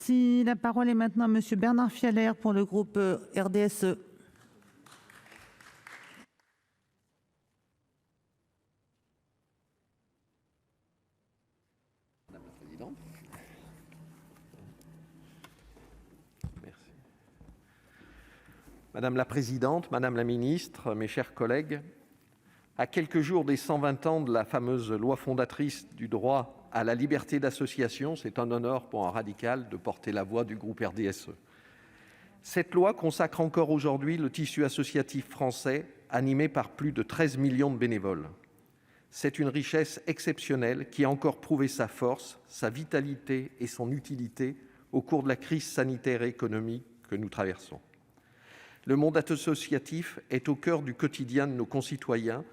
Si la parole est maintenant à Monsieur Bernard Fialaire pour le groupe RDSE. Madame la présidente. Merci. Madame la présidente, Madame la ministre, mes chers collègues, à quelques jours des 120 ans de la fameuse loi fondatrice du droit à la liberté d'association, c'est un honneur pour un radical de porter la voix du groupe RDSE. Cette loi consacre encore aujourd'hui le tissu associatif français, animé par plus de 13 millions de bénévoles. C'est une richesse exceptionnelle qui a encore prouvé sa force, sa vitalité et son utilité au cours de la crise sanitaire et économique que nous traversons. Le monde associatif est au cœur du quotidien de nos concitoyens,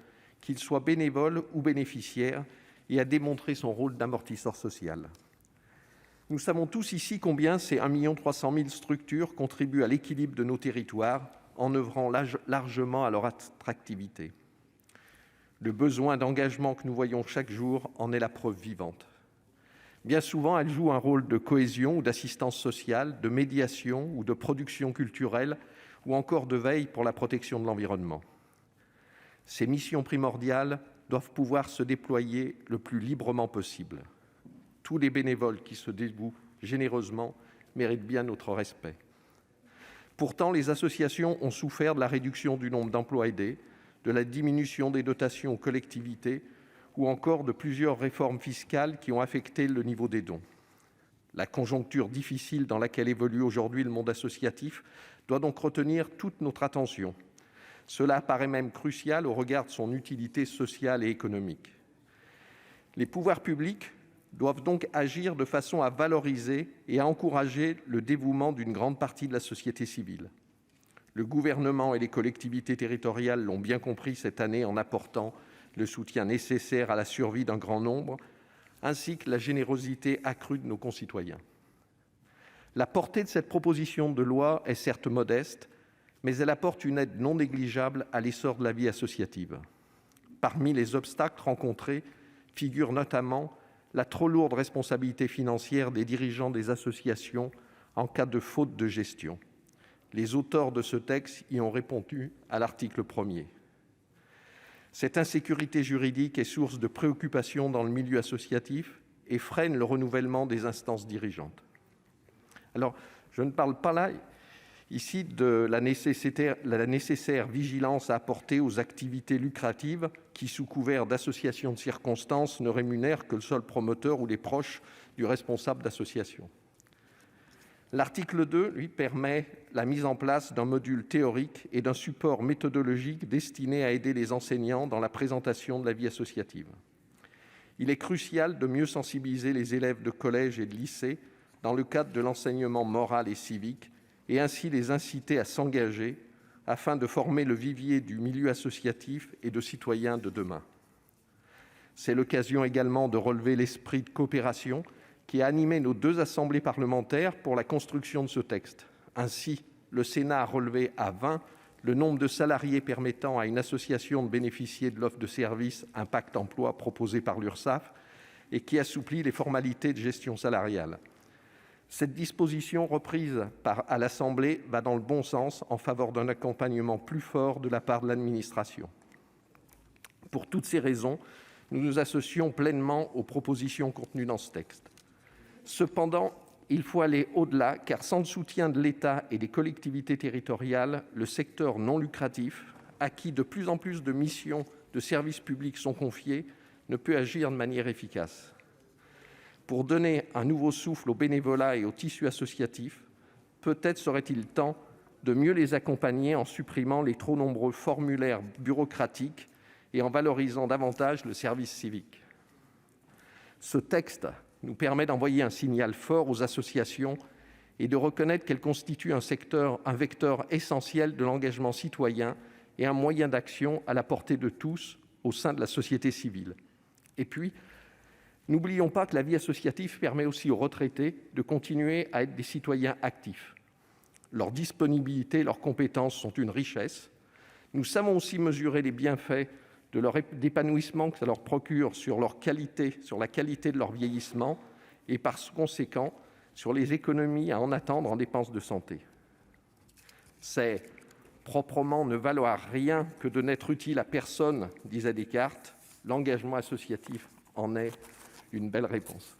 qu'ils soient bénévoles ou bénéficiaires, et a démontré son rôle d'amortisseur social. Nous savons tous ici combien ces 1 300 000 structures contribuent à l'équilibre de nos territoires en œuvrant largement à leur attractivité. Le besoin d'engagement que nous voyons chaque jour en est la preuve vivante. Bien souvent, elles jouent un rôle de cohésion ou d'assistance sociale, de médiation ou de production culturelle, ou encore de veille pour la protection de l'environnement. Ces missions primordiales doivent pouvoir se déployer le plus librement possible. Tous les bénévoles qui se dévouent généreusement méritent bien notre respect. Pourtant, les associations ont souffert de la réduction du nombre d'emplois aidés, de la diminution des dotations aux collectivités ou encore de plusieurs réformes fiscales qui ont affecté le niveau des dons. La conjoncture difficile dans laquelle évolue aujourd'hui le monde associatif doit donc retenir toute notre attention. Cela paraît même crucial au regard de son utilité sociale et économique. Les pouvoirs publics doivent donc agir de façon à valoriser et à encourager le dévouement d'une grande partie de la société civile. Le gouvernement et les collectivités territoriales l'ont bien compris cette année en apportant le soutien nécessaire à la survie d'un grand nombre, ainsi que la générosité accrue de nos concitoyens. La portée de cette proposition de loi est certes modeste, mais elle apporte une aide non négligeable à l'essor de la vie associative. Parmi les obstacles rencontrés figure notamment la trop lourde responsabilité financière des dirigeants des associations en cas de faute de gestion. Les auteurs de ce texte y ont répondu à l'article 1er. Cette insécurité juridique est source de préoccupation dans le milieu associatif et freine le renouvellement des instances dirigeantes. Alors, je ne parle pas là ici de la nécessaire vigilance à apporter aux activités lucratives qui, sous couvert d'associations de circonstances, ne rémunèrent que le seul promoteur ou les proches du responsable d'association. L'article 2, lui, permet la mise en place d'un module théorique et d'un support méthodologique destiné à aider les enseignants dans la présentation de la vie associative. Il est crucial de mieux sensibiliser les élèves de collège et de lycée dans le cadre de l'enseignement moral et civique, et ainsi les inciter à s'engager afin de former le vivier du milieu associatif et de citoyens de demain. C'est l'occasion également de relever l'esprit de coopération qui a animé nos deux assemblées parlementaires pour la construction de ce texte. Ainsi, le Sénat a relevé à 20 le nombre de salariés permettant à une association de bénéficier de l'offre de service Impact Emploi proposée par l'Urssaf et qui assouplit les formalités de gestion salariale. Cette disposition reprise à l'Assemblée va dans le bon sens en faveur d'un accompagnement plus fort de la part de l'administration. Pour toutes ces raisons, nous nous associons pleinement aux propositions contenues dans ce texte. Cependant, il faut aller au-delà, car sans le soutien de l'État et des collectivités territoriales, le secteur non lucratif, à qui de plus en plus de missions de services publics sont confiées, ne peut agir de manière efficace. Pour donner un nouveau souffle au bénévolat et au tissu associatif, peut-être serait-il temps de mieux les accompagner en supprimant les trop nombreux formulaires bureaucratiques et en valorisant davantage le service civique. Ce texte nous permet d'envoyer un signal fort aux associations et de reconnaître qu'elles constituent un vecteur essentiel de l'engagement citoyen et un moyen d'action à la portée de tous au sein de la société civile. Et puis, n'oublions pas que la vie associative permet aussi aux retraités de continuer à être des citoyens actifs. Leur disponibilité et leurs compétences sont une richesse. Nous savons aussi mesurer les bienfaits d'épanouissement que ça leur procure sur la qualité de leur vieillissement et par conséquent sur les économies à en attendre en dépenses de santé. C'est proprement ne valoir rien que de n'être utile à personne, disait Descartes. L'engagement associatif en est une belle réponse.